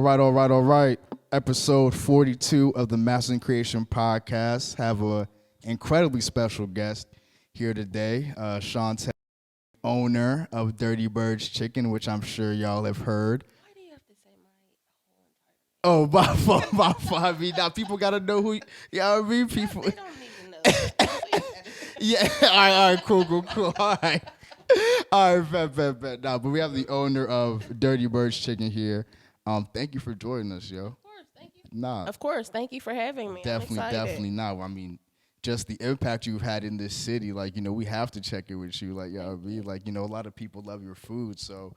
All right. Episode 42 of the Master and Creation Podcast. Have a incredibly special guest here today, Sean Taylor, owner of Dirty Birds Chicken, which I'm sure y'all have heard. Why do you have to say my whole entire name? Oh, by far. I mean, now people got to know who, you know what I mean? People. They don't need to know. Yeah, all right, cool. All right. All right, bet. Nah, but we have the owner of Dirty Birds Chicken here. Thank you for joining us, yo. Of course, thank you. Nah, Of course, thank you for having me. I'm excited. definitely not. I mean, just the impact you've had in this city, like, you know, we have to check it with you. Like, you know what I mean? Like, you know, a lot of people love your food. So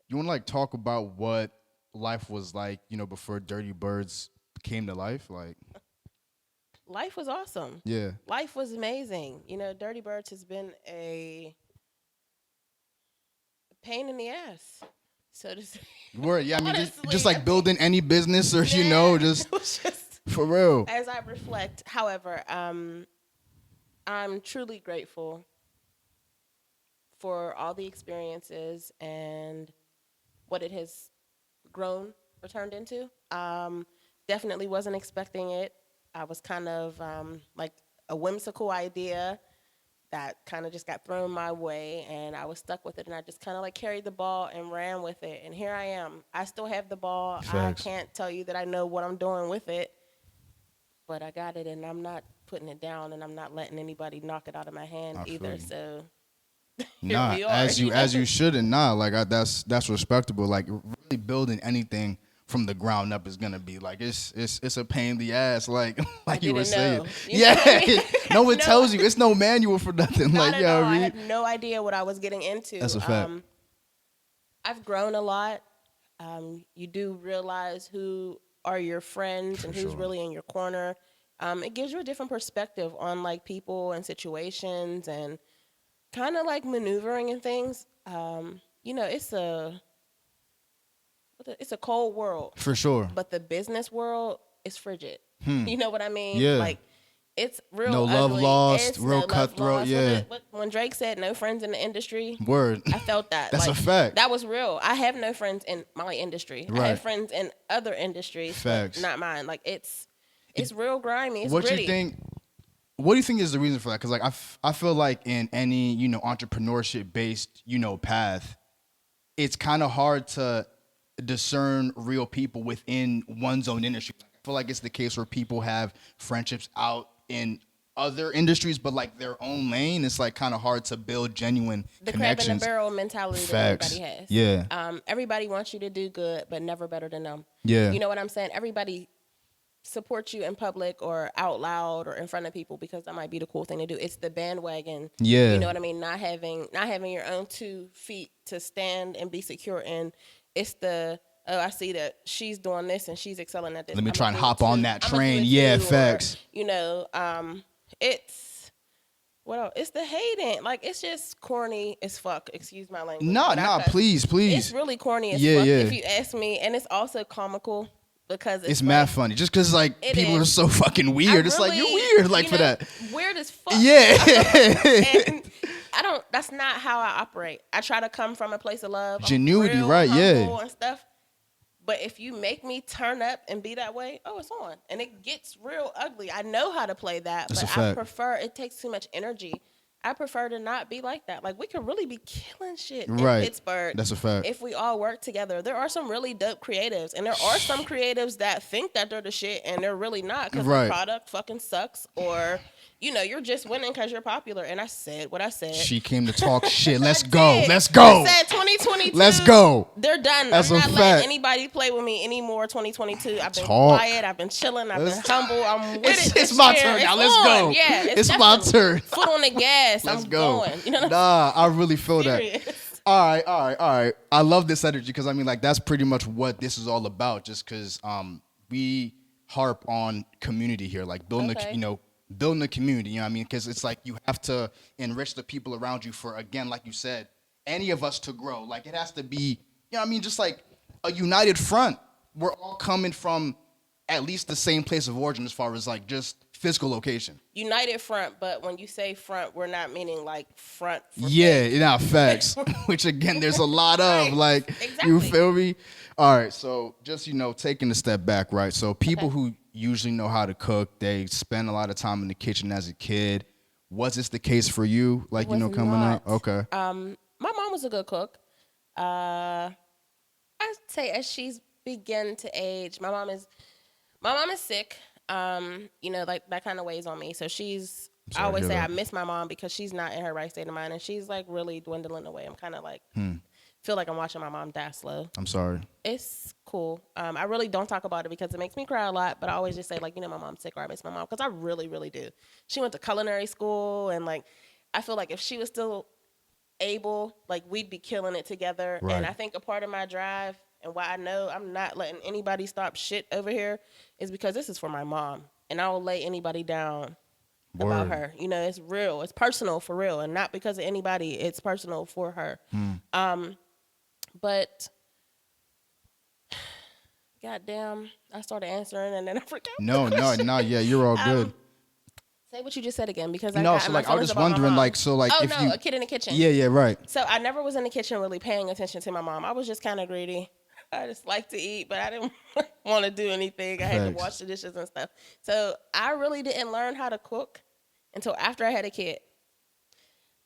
you want to, like, talk about what life was like, you know, before Dirty Birds came to life? Like, Life was awesome. yeah. Life was amazing. You know, Dirty Birds has been a pain in the ass, so to say. Word, yeah, I mean, just Honestly, like building any business or, you know, just it was just for real. as I reflect. However, I'm truly grateful for all the experiences and what it has grown or turned into. Definitely wasn't expecting it. I was kind of like a whimsical idea that kind of just got thrown my way, and I was stuck with it, and I just kind of like carried the ball and ran with it, and here I am. I still have the ball. Facts. I can't tell you that I know what I'm doing with it, but I got it, and I'm not putting it down, and I'm not letting anybody knock it out of my hand I feel either. you. So Nah, we are, as you you as know? you shouldn't. Nah, like that's respectable. Like really building anything from the ground up is gonna be like it's a pain in the ass. Like like you were didn't saying. know. You know what I mean? No one No. tells you. It's no manual for nothing. Not Like at yeah, all. I I mean, had no idea what I was getting into. That's a fact. I've grown a lot. You do realize who are your friends and For who's sure. really in your corner. It gives you a different perspective on like people and situations and kind of like maneuvering and things. You know, it's a cold world, for sure. but the business world is frigid. You know what I mean? Yeah. Like it's real No love ugly. lost, It's real no love cutthroat, lost. yeah. When Drake said no friends in the industry, Word. I felt that. That's like, a fact. That was real. I have no friends in my industry. I Right. have friends in other industries, Facts. but not mine. Like it's real grimy. It's What gritty. you think? What do you think is the reason for that? Because like I feel like in any entrepreneurship based path, it's kind of hard to discern real people within one's own industry. I feel like it's the case where people have friendships out in other industries, but like their own lane, it's like kind of hard to build genuine the connections. crab in the barrel mentality Facts. that everybody has. Yeah. Everybody wants you to do good, but never better than them. Yeah. You know what I'm saying? Everybody supports you in public or out loud or in front of people because that might be the cool thing to do. It's the bandwagon. Yeah. You know what I mean? Not having your own 2 feet to stand and be secure in. It's the I see that she's doing this and she's excelling at this. Let me I'ma try and do hop it on too. that I'ma do train. it Yeah, too. Or, facts. It's what else? It's the hating. Like it's just corny as fuck. Excuse my language. Nah, but I cuss. please. It's really corny as Yeah, fuck yeah. if you ask me, and it's also comical because It's like, mad funny. Just because like It people is. are so fucking weird. It's like you're really, weird like you for know, that. Weird as fuck. Yeah. And I don't. That's not how I operate. I try to come from a place of love, I'm Genuity, real right, yeah. humble and stuff. But if you make me turn up and be that way, oh, it's on, and it gets real ugly. I know how to play that, That's but a I fact. prefer. It takes too much energy. I prefer to not be like that. Like we could really be killing shit Right. in Pittsburgh. That's a fact. If we all work together, there are some really dope creatives, and there are some creatives that think that they're the shit, and they're really not because Right. the product fucking sucks, or you're just winning because you're popular. And I said what I said. She came to talk shit. Let's I go. did. Let's go. I said 2022. Let's go. They're done. That's I'm a not fact. letting anybody play with me anymore. 2022. I've been Talk. quiet. I've been chilling. I've Let's- been humble. I'm with It's, it. this it's my year. turn now. It's Let's on. go. Yeah, it's my definitely turn. Foot on the gas. Let's I'm go. going. You know what I'm Nah, I really feel that. serious. All right. I love this energy because I mean, like, that's pretty much what this is all about. Just because we harp on community here, like building Okay. building a community. You know what I mean? Because it's like you have to enrich the people around you for, again, like you said, any of us to grow. Like it has to be, you know what I mean? Just like a united front. We're all coming from at least the same place of origin as far as like just physical location. United Front, but when you say front, we're not meaning like front. For Yeah, fake. not facts. Which again, there's a lot of Right. like, Exactly. you feel me? All right, so just taking a step back, right? So people who usually know how to cook, they spend a lot of time in the kitchen as a kid. Was this the case for you? Like, Was coming up? not. Okay. My mom was a good cook. I'd say as she's begun to age, my mom is sick. Like that kind of weighs on me. So I sorry to always hear say I that. miss my mom because she's not in her right state of mind, and she's like really dwindling away. I'm kind of like feel like I'm watching my mom die slow. I'm sorry. It's cool. I really don't talk about it because it makes me cry a lot, but I always just say like, my mom's sick or I miss my mom because I really, really do. She went to culinary school, and like I feel like if she was still able, like we'd be killing it together. Right. And I think a part of my drive and why I know I'm not letting anybody stop shit over here is because this is for my mom, and I will lay anybody down about Word. her. It's real. It's personal for real, and not because of anybody. It's personal for her. But goddamn, I started answering and then I forgot. No, yeah, you're all good. Say what you just said again because No, I so my like I was feelings just about my wondering, mom. like, so like oh if no, you, a kid in the kitchen. yeah, right. So I never was in the kitchen really paying attention to my mom. I was just kind of greedy. I just like to eat, but I didn't want to do anything. I had to Facts. wash the dishes and stuff. So I really didn't learn how to cook until after I had a kid.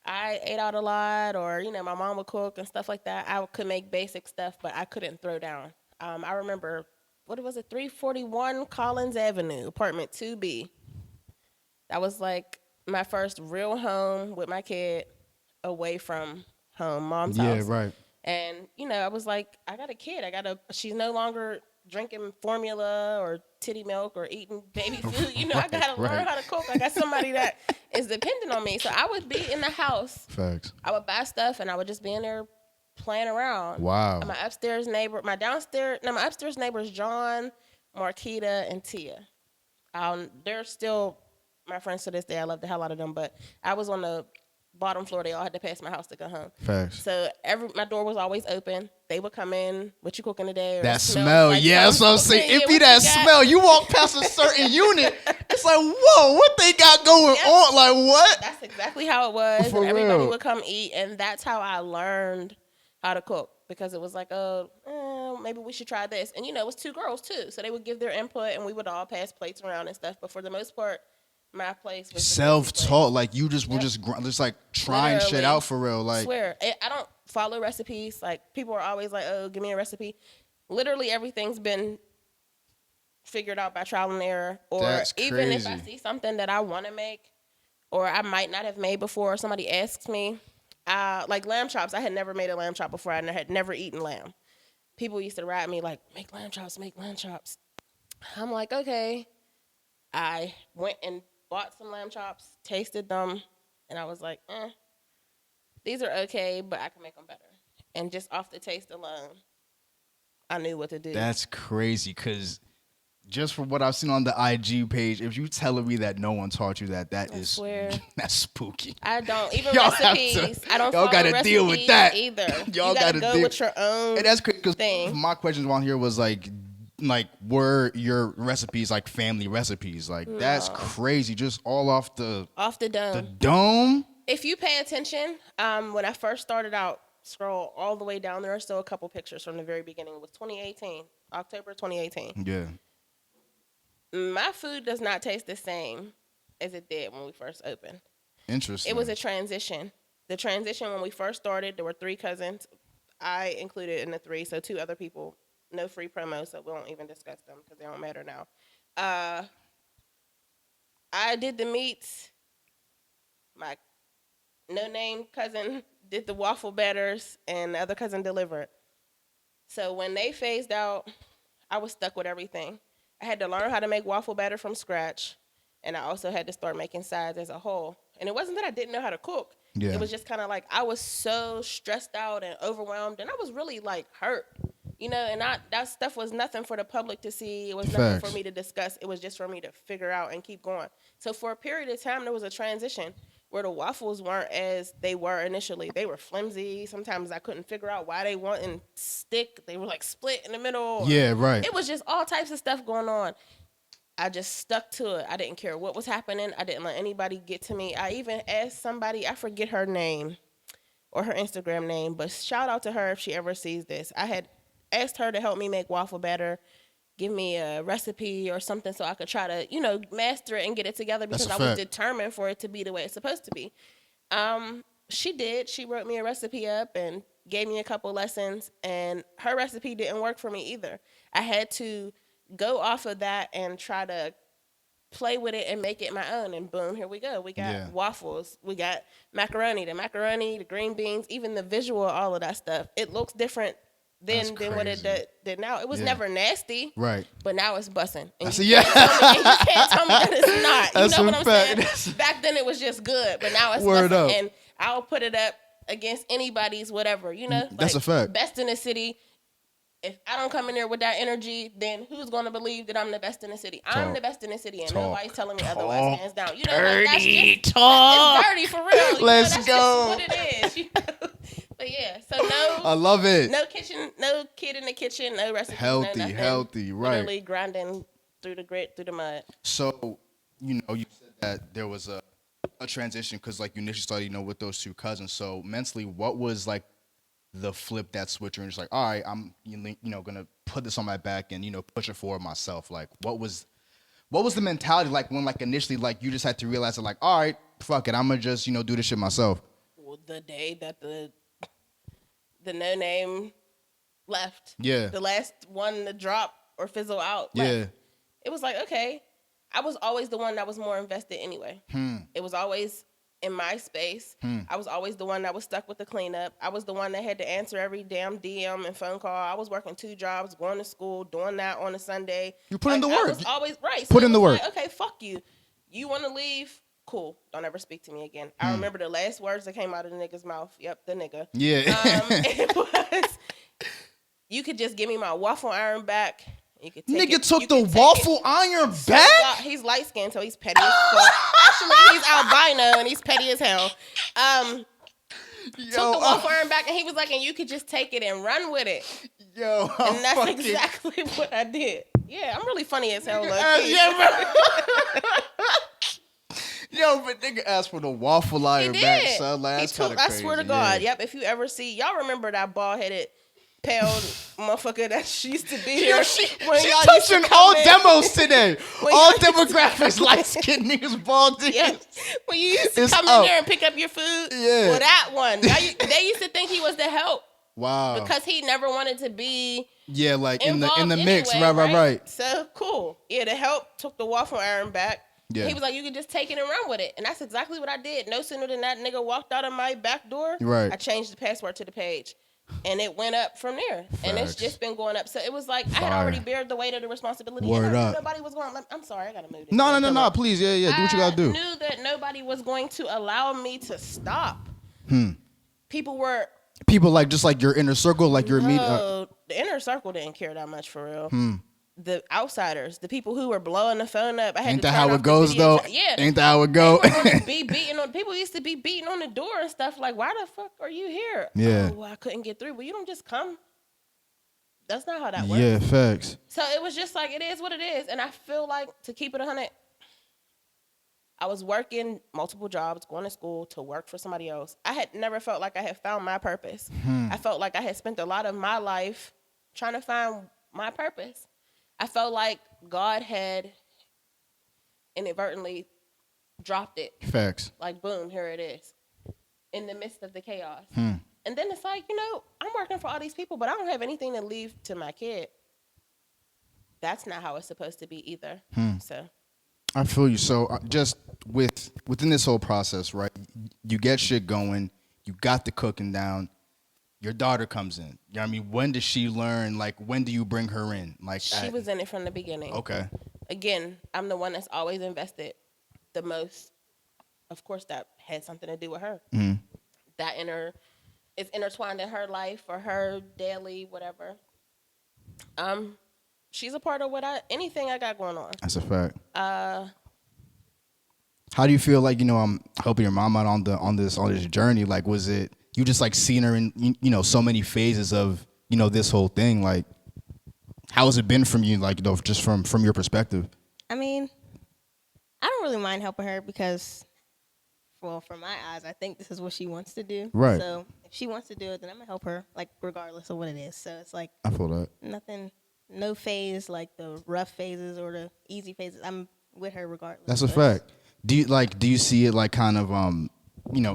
I ate out a lot, or my mom would cook and stuff like that. I could make basic stuff, but I couldn't throw down. I remember, what was it, 341 Collins Avenue, apartment 2B. That was like my first real home with my kid away from home, mom's Yeah, house. right. And, I was like, I got a kid. She's no longer drinking formula or titty milk or eating baby food. I got to learn right. how to cook. I got somebody that is dependent on me. So I would be in the house. Facts. I would buy stuff and I would just be in there playing around. Wow. And my upstairs neighbors, John, Marquita, and Tia. They're still my friends to this day. I love the hell out of them. But I was on the bottom floor. They all had to pass my house to go home. Facts. So my door was always open. They would come in. What you cooking today? Or That smell, like yeah, that's what I'm saying. It be that smell. You walk past a certain unit, it's like, whoa, what they got going on? Like, what? That's exactly how it was. For and everybody real. would come eat, and that's how I learned how to cook, because it was like, maybe we should try this. And it was two girls too, so they would give their input, and we would all pass plates around and stuff. But for the most part, my place was Self-taught, like you just were just like trying shit Literally. out for real. Like, I swear, I don't follow recipes. Like people are always like, "Oh, give me a recipe." Literally, everything's been figured out by trial and error. Or That's even if I crazy. see something that I want to make, or I might not have made before, or somebody asks me, like lamb chops. I had never made a lamb chop before. I had never eaten lamb. People used to ride me like, "Make lamb chops, make lamb chops." I'm like, okay. I went and bought some lamb chops, tasted them, and I was like, these are okay, but I can make them better. And just off the taste alone, I knew what to do. that's crazy, because just from what I've seen on the IG page, if you telling me that no one taught you that, that is swear. that's spooky. I don't even Y'all have recipes. to- I don't. y'all follow gotta deal with recipes that. either. Y'all you gotta gotta go deal- with your own. And that's crazy, because thing. my questions on here was like were your recipes like family recipes? Like, that's crazy. Just all off the Off the dome. dome. If you pay attention, when I first started out, scroll all the way down, there are still a couple pictures from the very beginning. It was 2018, October 2018. Yeah. My food does not taste the same as it did when we first opened. Interesting. It was a transition. The transition when we first started, there were 3 cousins. I included in the 3, so 2 other people. No free promo, so we won't even discuss them because they don't matter now. I did the meats. My no-name cousin did the waffle batters, and the other cousin delivered. So when they phased out, I was stuck with everything. I had to learn how to make waffle batter from scratch, and I also had to start making sides as a whole. And it wasn't that I didn't know how to cook. Yeah. It was just kind of like I was so stressed out and overwhelmed, and I was really like hurt. And that stuff was nothing for the public to see. It was nothing Facts. for me to discuss. It was just for me to figure out and keep going. So for a period of time, there was a transition where the waffles weren't as they were initially. They were flimsy. Sometimes I couldn't figure out why they wouldn't stick. They were like split in the middle. Yeah, right. It was just all types of stuff going on. I just stuck to it. I didn't care what was happening. I didn't let anybody get to me. I even asked somebody, I forget her name or her Instagram name, but shout out to her if she ever sees this. I had asked her to help me make waffle batter, give me a recipe or something so I could try to, master it and get it together because I was determined for it to be the way it's supposed to be. She did. She wrote me a recipe up and gave me a couple lessons, and her recipe didn't work for me either. I had to go off of that and try to play with it and make it my own, and boom, here we go. We got waffles. We got macaroni, the green beans, even the visual, all of that stuff. It looks different than what it did now. It was never nasty, right? But now it's busting. And you can't tell me that it's not. That's you know what I'm saying? Back then it was just good, but now it's Word busting. up. And I'll put it up against anybody's whatever, That's a fact. Best in the city. If I don't come in there with that energy, then who's going to believe that I'm the best in the city? I'm the best in the city, and nobody's telling me otherwise, hands down. Dirty that's talk. It's dirty for real. Let's that's go. Just what it is. But yeah, so no. I love it. No kitchen, no kid in the kitchen, no recipe. Healthy, right? Literally grinding through the grit, through the mud. So, you said that there was a transition because, like, you initially started, with those two cousins. So mentally, what was like the flip that switch? And just like, all right, I'm gonna put this on my back and push it forward myself. Like, what was the mentality like when like initially like you just had to realize that like, all right, fuck it, I'm gonna just do this shit myself? Well, the day that the No Name left, the last one to drop or fizzle out, left. It was like, okay, I was always the one that was more invested anyway. It was always in my space. I was always the one that was stuck with the cleanup. I was the one that had to answer every damn DM and phone call. I was working 2 jobs, going to school, doing that on a Sunday. You put in the work. I was always right. Put in the work. Like, okay, fuck you. You want to leave? Cool. Don't ever speak to me again. I remember the last words that came out of the nigga's mouth. Yep, the nigga. Yeah. It was, you could just give me my waffle iron back. You could take Nigga took the waffle iron back? He's light skinned, so he's petty as fuck. Actually, he's albino and he's petty as hell. Took the waffle iron back and he was like, and you could just take it and run with it. Yo, and that's exactly what I did. Yeah, I'm really funny as hell. Yo, but nigga asked for the waffle iron back, son. Like, that's kind of crazy. I swear to God. Yep, if you ever see, y'all remember that bald-headed pale motherfucker that she used to be here. She touching all demos today. All demographics, light-skinned niggas, bald niggas. Yeah. When you used to come in there and pick up your food. Yeah. Well, that one. They used to think he was the help. Wow. Because he never wanted to be like in the anyway, mix. Right. So, cool. Yeah, the help took the waffle iron back. Yeah. He was like, you can just take it and run with it. And that's exactly what I did. No sooner than that nigga walked out of my back door, right, I changed the password to the page. And it went up from there. Facts. And it's just been going up. So it was like, I had already bared the weight of the responsibility. Word up. Nobody was going, I'm sorry, I got to move this. No, please. Yeah. Do what you got to do. I knew that nobody was going to allow me to stop. People like, just like your inner circle, like your immediate. The inner circle didn't care that much for real. The outsiders, the people who were blowing the phone up. Ain't that how it goes, though? Yeah. Ain't that how it go? People used to be beating on the door and stuff like, why the fuck are you here? Yeah. Oh, well, I couldn't get through. Well, you don't just come. That's not how that works. Yeah, facts. So it was just like, it is what it is. And I feel like, to keep it 100, I was working multiple jobs, going to school to work for somebody else. I had never felt like I had found my purpose. I felt like I had spent a lot of my life trying to find my purpose. I felt like God had inadvertently dropped it. Facts. Like, boom, here it is. In the midst of the chaos. And then it's like, I'm working for all these people, but I don't have anything to leave to my kid. That's not how it's supposed to be either. So I feel you. So just within this whole process, right, you get shit going, you got the cooking down. Your daughter comes in. You know what I mean? When does she learn? Like, when do you bring her in? Like, she was in it from the beginning. Okay. Again, I'm the one that's always invested the most. Of course, that had something to do with her. That is intertwined in her life or her daily whatever. She's a part of anything I got going on. That's a fact. How do you feel like I'm helping your mom out on this journey? Like, was it? You just like seen her in, so many phases of, this whole thing. Like, how has it been from you? Like, just from your perspective? I mean, I don't really mind helping her because, well, from my eyes, I think this is what she wants to do. Right. So if she wants to do it, then I'm gonna help her, like regardless of what it is. So it's like I feel that. nothing, no phase like the rough phases or the easy phases. I'm with her regardless. That's a So fact. Do you see it like kind of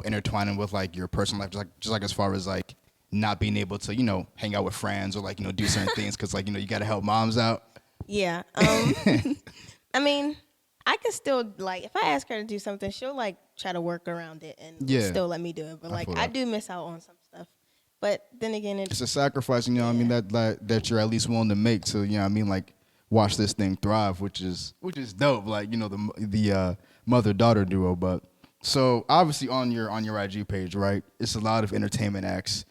intertwining with like your personal life, just like as far as like not being able to hang out with friends or like do certain things because like you got to help moms out. yeah. I mean, I can still like if I ask her to do something, she'll like try to work around it and Yeah. still let me do it. But like feel I that. do miss out on some stuff. But then again, It's a sacrifice, what I mean, that you're at least willing to make to, what I mean, like watch this thing thrive, which is dope. Like, the mother-daughter duo. But so obviously on your IG page, right? It's a lot of entertainment acts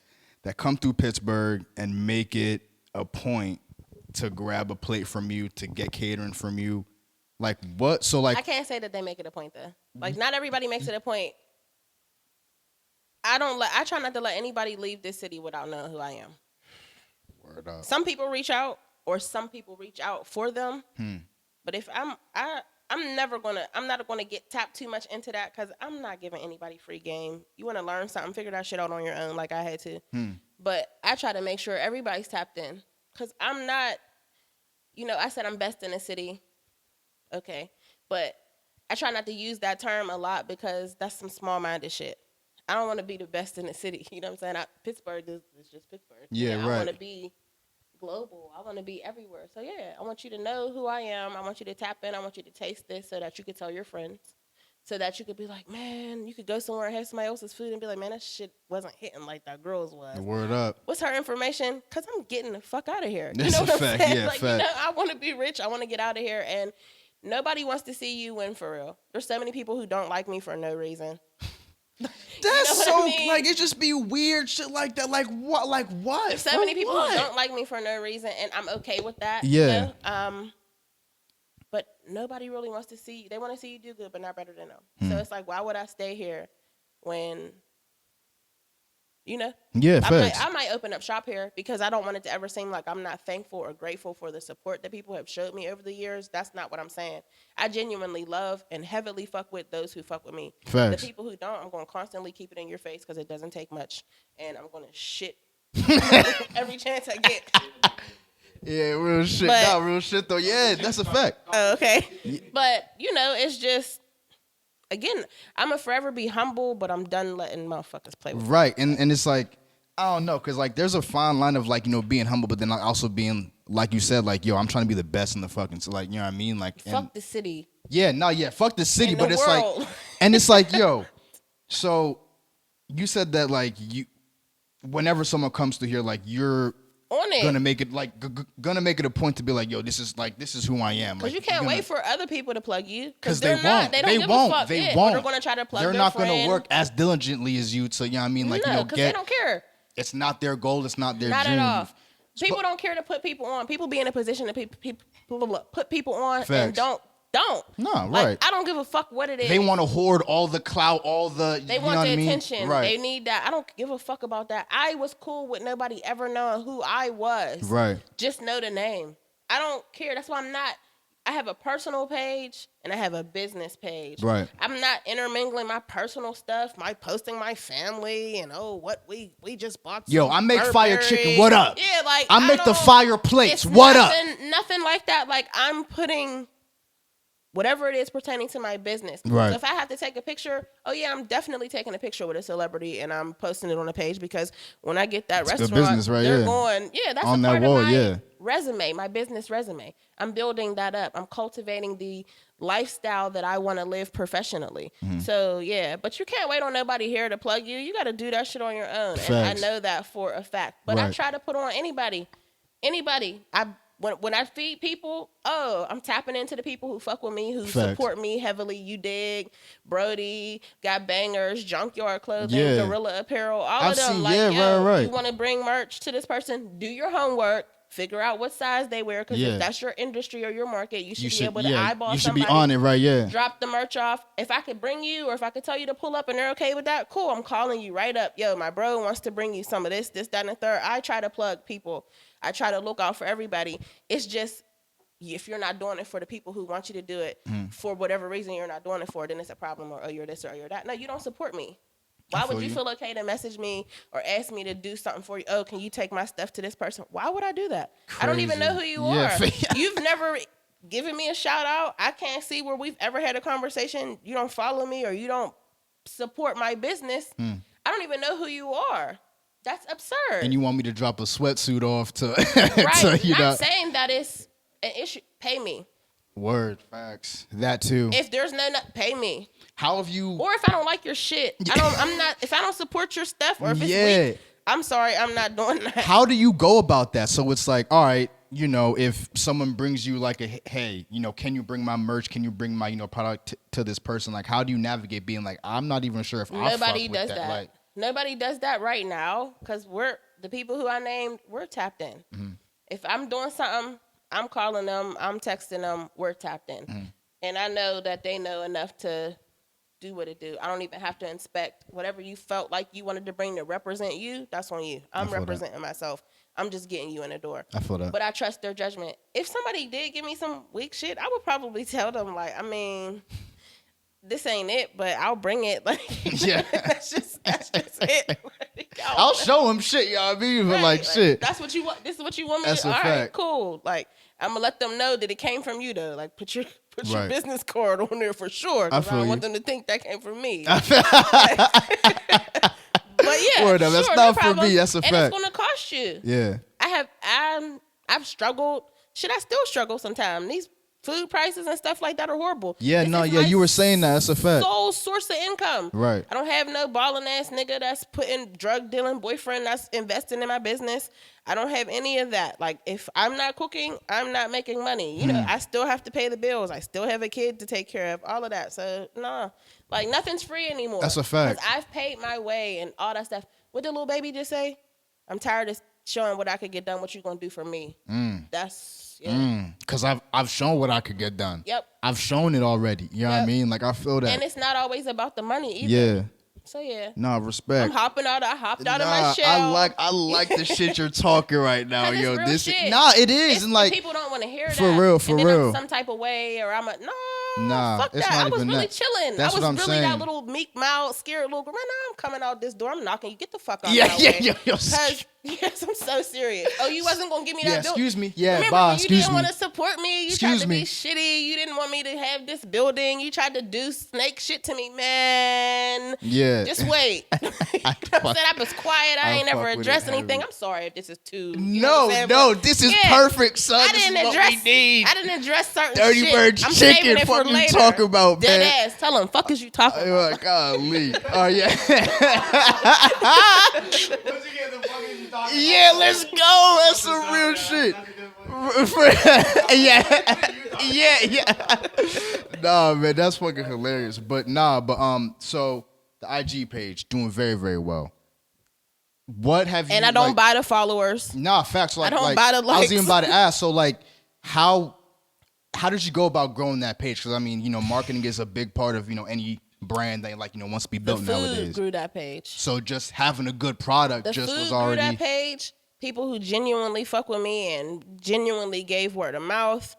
that come through Pittsburgh and make it a point to grab a plate from you, to get catering from you. Like what? So like I can't say that they make it a point though. Like not everybody makes it a point. I try not to let anybody leave this city without knowing who I am. Word up. Some people reach out, or some people reach out for them. But if I'm not gonna get tapped too much into that because I'm not giving anybody free game. You want to learn something, figure that shit out on your own, like I had to. But I try to make sure everybody's tapped in because I'm not. I said I'm best in the city. Okay, but I try not to use that term a lot because that's some small-minded shit. I don't want to be the best in the city. You know what I'm saying? Pittsburgh is just Pittsburgh. Yeah, I right. want to be global. I want to be everywhere. So, yeah, I want you to know who I am. I want you to tap in. I want you to taste this so that you could tell your friends. So that you could be like, man, you could go somewhere and have somebody else's food and be like, man, that shit wasn't hitting like that girl's was. Word up. What's her information? Because I'm getting the fuck out of here. You That's know a what I'm fact. saying? Yeah, like, fact. I want to be rich. I want to get out of here. And nobody wants to see you win for real. There's so many people who don't like me for no reason. That's what so I mean? like it just be weird shit like that. Like what? Like what? There's so For many people what? who don't like me for no reason, and I'm okay with that. Yeah. But nobody really wants to see you. They want to see you do good, but not better than them. So it's like, why would I stay here when, Yeah, I facts. might open up shop here because I don't want it to ever seem like I'm not thankful or grateful for the support that people have showed me over the years. That's not what I'm saying. I genuinely love and heavily fuck with those who fuck with me. Facts. The people who don't, I'm going to constantly keep it in your face because it doesn't take much. And I'm going to shit every chance I get. Yeah, real shit. But- Nah, real shit though. Yeah, that's a fact. Oh, okay. But, it's just, again, I'm going to forever be humble, but I'm done letting motherfuckers play with me. Right, and it's like I don't know, cause like there's a fine line of like being humble, but then like also being like you said, like yo, I'm trying to be the best in the fucking. So like what I mean, like and, Fuck the city. yeah, no, yeah, fuck the city, And but the it's world. like, and it's like yo, so you said that like you, whenever someone comes to here, like you're On it. gonna make it like gonna make it a point to be like yo, this is who I am. Because Like, you can't you're wait for other people to plug you. Because they're they not. won't. They don't They give won't. a fuck. They Yeah, won't. They're going to try to plug They're their not friend. gonna work as diligently as you. So I mean, like No, because they don't care. It's not their goal. It's not their Not dream. at all. People don't care to put people on. People be in a position to put people on and Facts. don't. No, Like, right. I don't give a fuck what it is. They want to hoard all the clout, all the. They you know want what the I mean? attention. Right. They need that. I don't give a fuck about that. I was cool with nobody ever knowing who I was. Right. Just know the name. I don't care. That's why I'm not. I have a personal page and I have a business page. Right. I'm not intermingling my personal stuff, posting my family and what we just bought. Yo, some I make fire Burberry. chicken. What up? Yeah, like I make the don't- fire plates. it's What up? Nothing like that. Like I'm putting whatever it is pertaining to my business. Right. So if I have to take a picture, I'm definitely taking a picture with a celebrity and I'm posting it on a page because when I get that It's good restaurant, business, right? they're Yeah. going, that's On a that part wall, of my yeah. resume, my business resume. I'm building that up. I'm cultivating the lifestyle that I want to live professionally. Mm-hmm. So but you can't wait on nobody here to plug you. You got to do that shit on your own. And I Facts. know that for a fact. But I Right. try to put on anybody. When I feed people, I'm tapping into the people who fuck with me, who Facts. support me heavily. You dig, Brody, got bangers, junkyard clothing, Yeah. gorilla apparel, all I've of them. seen- Like, yeah, yo, right. you want to bring merch to this person? Do your homework. Figure out what size they wear, because Yeah. if that's your industry or your market, you should You be should, able to yeah, eyeball you should somebody. be on it, right? Yeah. Drop the merch off. If I could bring you, or if I could tell you to pull up and they're okay with that, cool. I'm calling you right up. Yo, my bro wants to bring you some of this, that, and the third. I try to plug people. I try to look out for everybody. It's just if you're not doing it for the people who want you to do it, for whatever reason you're not doing it for, then it's a problem, or oh, you're this or you're that. No, you don't support me. Why would you feel okay to message me or ask me to do something for you? Oh, can you take my stuff to this person? Why would I do that? I don't even know who you are. You've never given me a shout out. I can't see where we've ever had a conversation. You don't follow me or you don't support my business. I don't even know who you are. That's absurd. And you want me to drop a sweatsuit off to, right. to you Not know. saying that it's an issue. Pay me. Word, facts. That too. If there's pay me. How have you? Or if I don't like your shit, if I don't support your stuff, or if it's weak, I'm sorry, I'm not doing that. How do you go about that? So it's like, all right, you know, if someone brings you like hey, you know, can you bring my merch? Can you bring my, you know, product to this person? Like, how do you navigate being like, I'm not even sure if nobody does that. Like, nobody does that right now because the people who I named, we're tapped in. If I'm doing something, I'm calling them, I'm texting them, we're tapped in. And I know that they know enough to do what it do. I don't even have to inspect whatever you felt like you wanted to bring to represent you. That's on you. I'm representing myself. I'm just getting you in the door. I feel that. But I trust their judgment. If somebody did give me some weak shit, I would probably tell them, like, I mean, this ain't it, but I'll bring it. Like, yeah, that's just it. I'll show them shit, y'all. I mean, but like shit. That's what you want. This is what you want me That's to. a All fact. right, cool. Like, I'm gonna let them know that it came from you, though. Like, put your business card on there for sure. Because I don't want them to think that came from me. But yeah, word up. That's sure, not no for me. That's a fact. And it's gonna cost you. Yeah. I've struggled. Shit, I still struggle sometimes. These food prices and stuff like that are horrible. Yeah, This is my you were saying that. That's a fact. Sole source of income. Right. I don't have no balling ass nigga that's putting drug dealing boyfriend that's investing in my business. I don't have any of that. Like, if I'm not cooking, I'm not making money. You know, I still have to pay the bills. I still have a kid to take care of, all of that. So, no, like, nothing's free anymore. That's a fact. 'Cause I've paid my way and all that stuff. What did little baby just say? I'm tired of showing what I could get done. What you gonna do for me? That's, Because I've shown what I could get done. Yep. I've shown it already. You know what I mean? Like, I feel that. And it's not always about the money either. Yeah. So yeah. No, respect. I hopped out of my shell. I like the shit you're talking right now, 'Cause it's yo. real This shit. it is, and like people don't want to hear that. For real. And then I'm some type of way, or I'm a fuck it's that. not I was even really that. chilling. That's I was what I'm really saying. that little meek, mild, scared little girl. Right now, I'm coming out this door. I'm knocking you. Get the fuck out. Yeah, of my yeah, way. yo. Because yes, I'm so serious. Oh, you wasn't gonna give me that bill. Excuse me. Yeah, Remember, bye. you Excuse didn't me. want to support me. You Excuse tried to me. be shitty. You didn't want me to have this building. You tried to do snake shit to me, man. Yeah. Just wait. I said I was quiet. I ain't never fuck with it addressed heavy. anything. I'm sorry if this is too. You know what I'm saying? No, But this is yeah, perfect, son. I This didn't is what address. we need. I didn't address certain Dirty shit. Bird I'm chicken. saving it for Fuck you later. talking about, Dead man. ass. Tell him. Fuck is you talking Oh about? my golly. Oh yeah. Yeah, let's go. That's some real shit. yeah. Nah, man, that's fucking hilarious. But so the IG page doing very, very well. What have you? And I don't buy the followers. Nah, facts. Like, I don't buy the I was likes. even about to ask. So like, how did you go about growing that page? Because I mean, you know, marketing is a big part of, you know, any brand that, like, you know, wants to be The built food nowadays. grew that page. So just having a good product The just food was already. grew that page. People who genuinely fuck with me and genuinely gave word of mouth.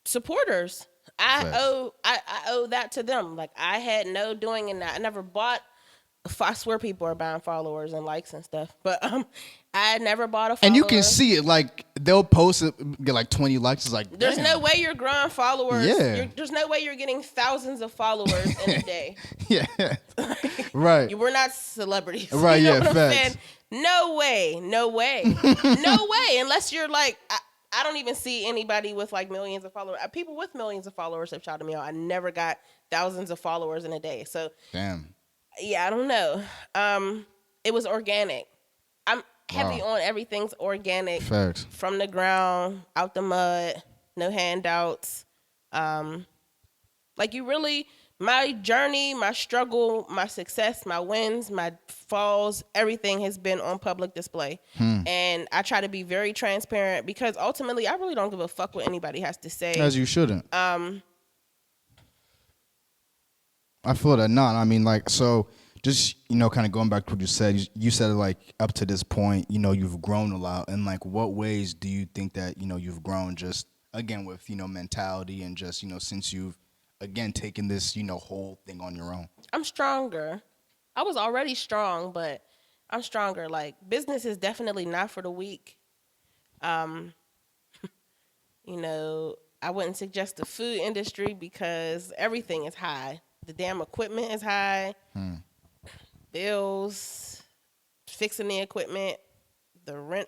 Supporters. I owe that to them. Like, I had no doing in that. I never bought. I swear people are buying followers and likes and stuff, but I never bought a follower. And you can see it, like, they'll post it, get like 20 likes. It's like, There's damn. no way you're growing followers. Yeah. There's no way you're getting thousands of followers in a day. Yeah. Right. We're not celebrities. Right, You know yeah, what I'm facts. saying? No way. No way. Unless you're like, I don't even see anybody with like millions of followers. People with millions of followers have shouted me out. I never got thousands of followers in a day. So, Damn. yeah, I don't know. It was organic. I'm heavy Wow. on everything's organic. Facts. From the ground, out the mud, no handouts. Like, you really, my journey, my struggle, my success, my wins, my falls, everything has been on public display. And I try to be very transparent because ultimately I really don't give a fuck what anybody has to say. As you shouldn't. I feel that. No, I mean, like, so just, kind of going back to what you said, you said like up to this point, you've grown a lot. And like, what ways do you think that, you've grown just again with, mentality and just, since you've again taken this, whole thing on your own? I'm stronger. I was already strong, but I'm stronger. Like, business is definitely not for the weak. I wouldn't suggest the food industry because everything is high. The damn equipment is high. Bills, fixing the equipment, the rent.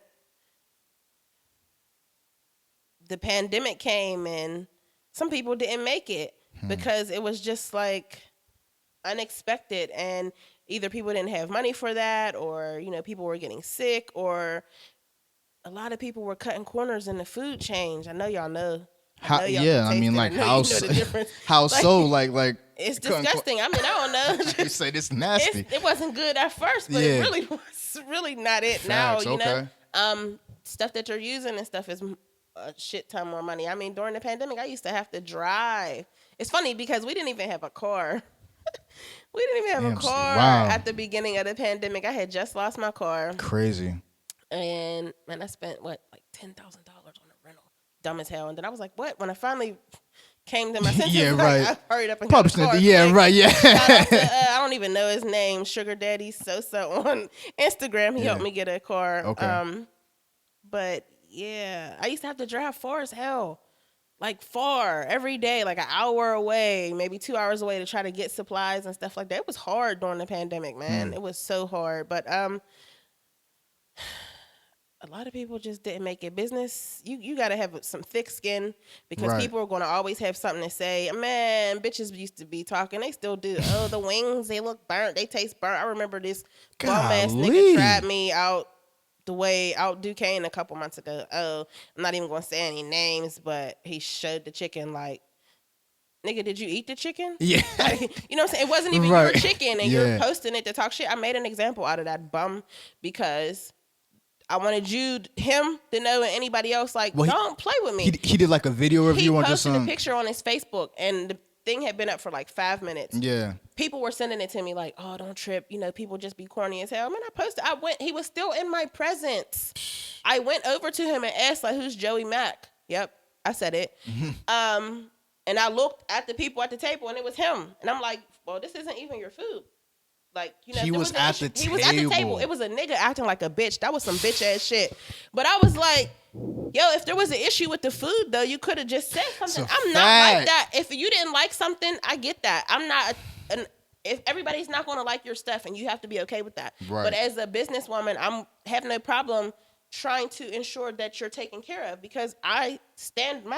The pandemic came and some people didn't make it because it was just like unexpected, and either people didn't have money for that, or people were getting sick, or a lot of people were cutting corners in the food chain. I know y'all know. How so? Like it's disgusting. I don't know. You say this nasty. It wasn't good at first, but it really was really not it. Facts, now. Stuff that you're using and stuff is a shit ton more money. During the pandemic, I used to have to drive. It's funny because we didn't even have a car. We didn't even have a car at the beginning of the pandemic. I had just lost my car. Crazy. And I spent like $10,000 on a rental. Dumb as hell. And then I was like, what? When I finally came to my senses, I hurried up and got a car. I don't even know his name. Sugar Daddy Sosa on Instagram. He helped me get a car. Okay. But yeah, I used to have to drive far as hell. Like far every day, like an hour away, maybe 2 hours away to try to get supplies and stuff like that. It was hard during the pandemic, man. It was so hard. But a lot of people just didn't make it. Business, you got to have some thick skin because people are going to always have something to say. Man, bitches used to be talking. They still do. Oh, the wings, they look burnt. They taste burnt. I remember this bum-ass nigga tried me out Duquesne a couple months ago. Oh, I'm not even going to say any names, but he showed the chicken like, nigga, did you eat the chicken? Yeah. Like, you know what I'm saying? It wasn't even your chicken, and you're posting it to talk shit. I made an example out of that bum because I wanted him to know, and anybody else, like, don't play with me. He did like a video review on just He posted a picture on his Facebook, and the thing had been up for like 5 minutes. Yeah. People were sending it to me like, oh, don't trip. People just be corny as hell. Man, I posted. He was still in my presence. I went over to him and asked, like, who's Joey Mack? Yep, I said it. And I looked at the people at the table, and it was him. And I'm like, well, this isn't even your food. Like, he was at the table. He was at the table. It was a nigga acting like a bitch. That was some bitch ass shit. But I was like, yo, if there was an issue with the food, though, you could have just said something. I'm not like that. If you didn't like something, I get that. I'm not. If everybody's not going to like your stuff, and you have to be okay with that. Right. But as a businesswoman, I have no problem trying to ensure that you're taken care of because my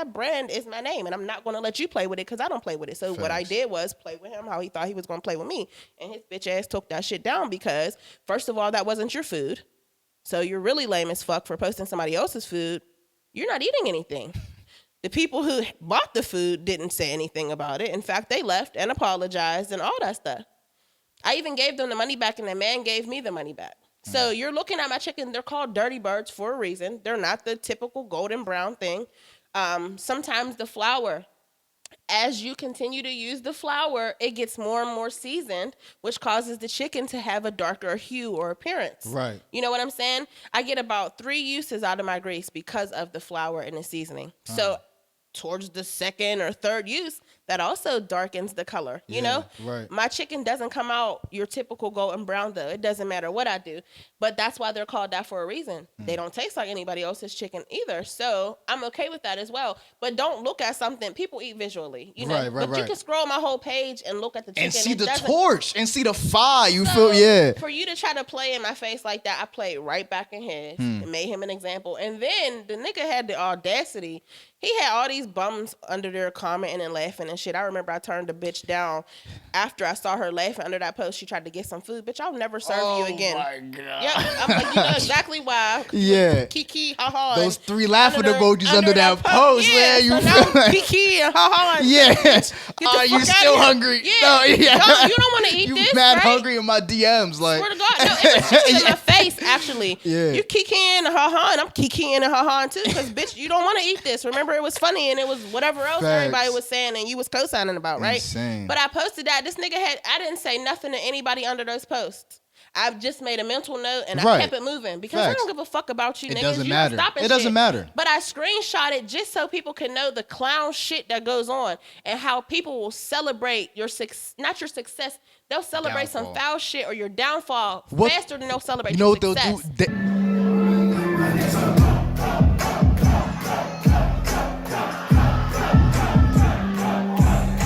brand is my name, and I'm not going to let you play with it because I don't play with it. So what I did was play with him how he thought he was going to play with me. And his bitch ass took that shit down because, first of all, that wasn't your food. So you're really lame as fuck for posting somebody else's food. You're not eating anything. The people who bought the food didn't say anything about it. In fact, they left and apologized and all that stuff. I even gave them the money back, and the man gave me the money back. So you're looking at my chicken. They're called dirty birds for a reason. They're not the typical golden brown thing. Sometimes the flour, as you continue to use the flour, it gets more and more seasoned, which causes the chicken to have a darker hue or appearance. Right. You know what I'm saying? I get about 3 uses out of my grease because of the flour and the seasoning. So towards the second or third use, that also darkens the color, you know? Right. My chicken doesn't come out your typical golden brown, though. It doesn't matter what I do. But that's why they're called that for a reason. They don't taste like anybody else's chicken either. So I'm okay with that as well. But don't look at something. People eat visually, you know? But you can scroll my whole page and look at the chicken. And see the torch and see the fire. You feel, For you to try to play in my face like that, I played right back in his and made him an example. And then the nigga had the audacity. He had all these bums under there commenting and laughing and shit. I remember I turned the bitch down after I saw her laughing under that post. She tried to get some food. Bitch, I'll never serve you again. Oh, my God. Yep. I'm like, you know exactly why. Yeah. Kiki, ha-ha. Those 3 laughing emojis under that post, man. You feel like Kiki and ha-ha. Yeah. Are you still hungry? Yeah. No, yeah. You don't want to eat this. mad right? hungry in my DMs. Like, Swear to God, no, it was in my face, actually. Yeah. You kikiing and ha-ha, and I'm kikiing and ha-ha too, because, bitch, you don't want to eat this. Remember, it was funny, and it was whatever else Facts. everybody was saying, and you was co-signing about, right? Insane. But I posted that. This nigga I didn't say nothing to anybody under those posts. I've just made a mental note, and I Right. kept it moving, because I Facts. don't give a fuck about you It niggas. doesn't You matter. not stopping It doesn't shit. matter. But I screenshot it just so people can know the clown shit that goes on and how people will celebrate your not your success. They'll celebrate some Downfall. foul shit or your downfall What- faster than they'll celebrate You know your what they'll success. do?